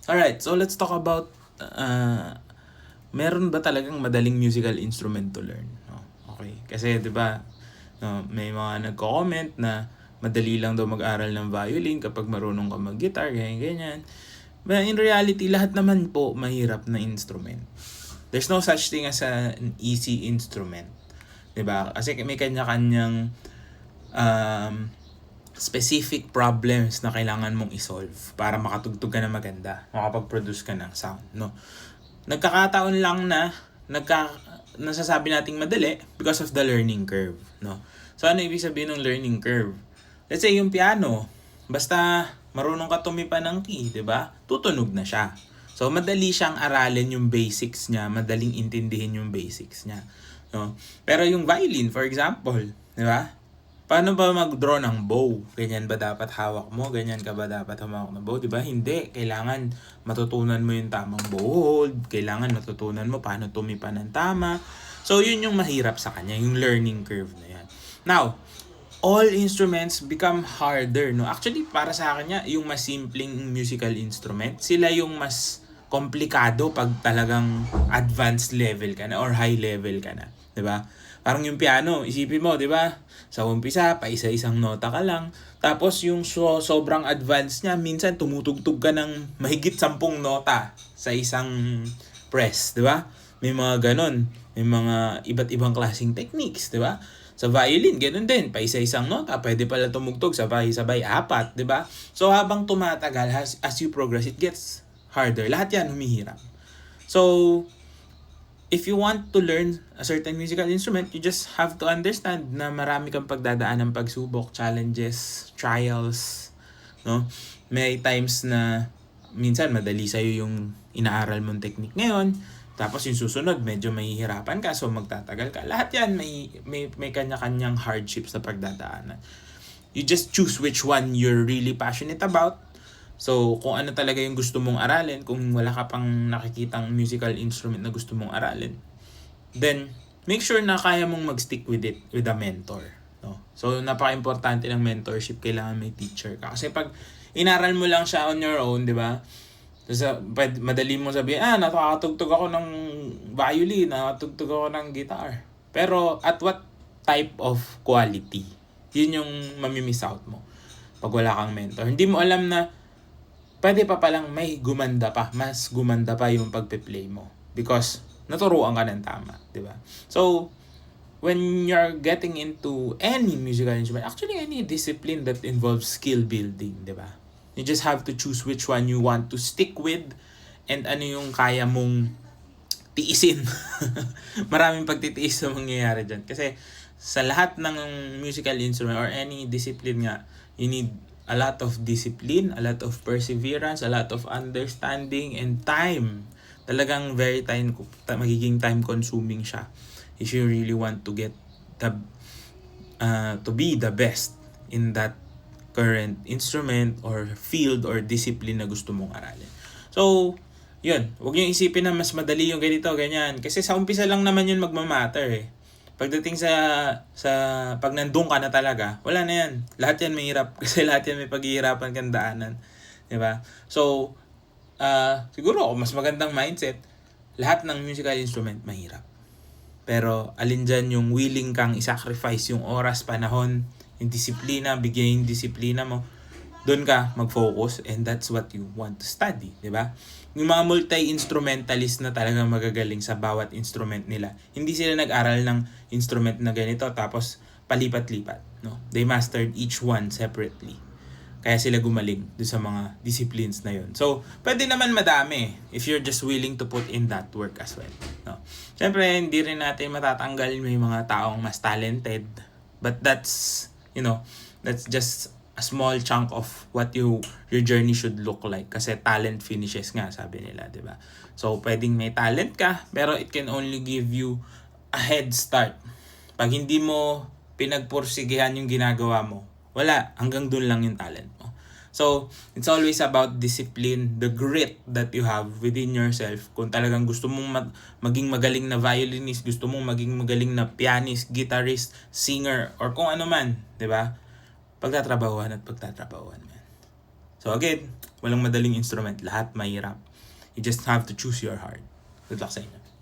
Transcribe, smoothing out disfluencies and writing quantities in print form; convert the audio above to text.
Alright, so let's talk about meron ba talagang madaling musical instrument to learn? No? Okay. Kasi 'di ba, no, may mga nagko-comment na madali lang daw mag-aral ng violin kapag marunong ka mag-guitar, ganyan ganyan. But in reality, lahat naman po mahirap na instrument. There's no such thing as an easy instrument. 'Di ba? Kasi may kanya-kanyang um, specific problems na kailangan mong isolve para makatugtog ka na maganda, makapag-produce ka ng sound, no? Nagkakataon lang na nasasabi nating madali because of the learning curve, no? So ano ibig sabihin ng learning curve? Let's say yung piano, basta marunong ka tumipa ng key, 'di ba? Tutunog na siya. So madali siyang aralin yung basics niya, madaling intindihin yung basics niya, no? Pero yung violin, for example, 'di ba? Paano ba mag-draw ng bow? Ganyan ba dapat hawak mo? Ganyan ka ba dapat humawak ng bow? Diba? Hindi. Kailangan matutunan mo yung tamang bow hold. Kailangan matutunan mo paano tumipa ng tama. So, yun yung mahirap sa kanya, yung learning curve na yan. Now, all instruments become harder, no? Actually, para sa akin yung mas simpleng musical instrument, sila yung mas komplikado pag talagang advanced level ka na or high level ka na, 'di ba? Parang yung piano, isipin mo, 'di ba? Sa umpisa, pa isa-isang nota ka lang. Tapos yung sobrang advanced niya, minsan tumutugtog ka ng mahigit 10 nota sa isang press, 'di ba? May mga ganon, may mga iba't ibang klaseng techniques, 'di ba? Sa violin, ganun din. Pa isa-isang nota, pwede pala tumugtog sabay-sabay 4, di ba? So, habang tumatagal, as you progress, it gets harder. Lahat yan humihirap. So, if you want to learn a certain musical instrument, you just have to understand na marami kang pagdadaan ng pagsubok, challenges, trials, no? May times na minsan madali sa'yo yung inaaral mong technique ngayon, tapos yung susunod medyo mahihirapan ka, so magtatagal ka. Lahat yan may kanya-kanyang hardships na pagdadaanan. You just choose which one you're really passionate about. So, kung ano talaga yung gusto mong aralin, kung wala ka pang nakikitang musical instrument na gusto mong aralin, then make sure na kaya mong mag-stick with it with a mentor, no? So, napaka-importante ng mentorship, kailangan may teacher ka. Kasi pag inaral mo lang siya on your own, di ba? So, madali mo sabihin, nakakatugtog ako ng violin, nakakatugtog ako ng guitar. Pero, at what type of quality? Yun yung mamimiss out mo pag wala kang mentor. Hindi mo alam na pwede pa palang may gumanda pa, mas gumanda pa yung pagpe-play mo because naturuan ka ng tama, di ba? So, when you're getting into any musical instrument, actually any discipline that involves skill building, di ba? You just have to choose which one you want to stick with and ano yung kaya mong tiisin. Maraming pagtitiis na mangyayari dyan. Kasi sa lahat ng musical instrument or any discipline nga, you need a lot of discipline, a lot of perseverance, a lot of understanding, and time. Talagang magiging time consuming siya if you really want to get to be the best in that current instrument or field or discipline na gusto mong aralin. So, yun. Huwag niyong isipin na mas madali yung ganito, ganyan. Kasi sa umpisa lang naman yun magmamatter eh. Pagdating sa pag nandun ka na talaga, wala na yan. Lahat yan mahirap kasi lahat yan may paghihirapan kang daanan. Diba? So, siguro mas magandang mindset, lahat ng musical instrument mahirap. Pero alin dyan yung willing kang isacrifice yung oras, panahon, yung disiplina, bigyan yung disiplina mo, doon ka mag-focus and that's what you want to study, di ba? Yung mga multi-instrumentalist na talagang magagaling sa bawat instrument nila, hindi sila nag-aral ng instrument na ganito tapos palipat-lipat, no? They mastered each one separately. Kaya sila gumaling doon sa mga disciplines na yun. So, pwede naman madami if you're just willing to put in that work as well, no? Siyempre, hindi rin natin matatanggal may mga taong mas talented, but that's just a small chunk of what your journey should look like kasi talent finishes nga, sabi nila, di ba? So, pwedeng may talent ka pero it can only give you a head start. Pag hindi mo pinagpursigihan yung ginagawa mo, wala, hanggang dun lang yung talent mo. So, it's always about discipline, the grit that you have within yourself. Kung talagang gusto mong maging magaling na violinist, gusto mong maging magaling na pianist, guitarist, singer, or kung ano man, di ba? Pagtatrabahuan man. So again, Walang madaling instrument. Lahat mahirap. You just have to choose your heart. Good luck sa inyo.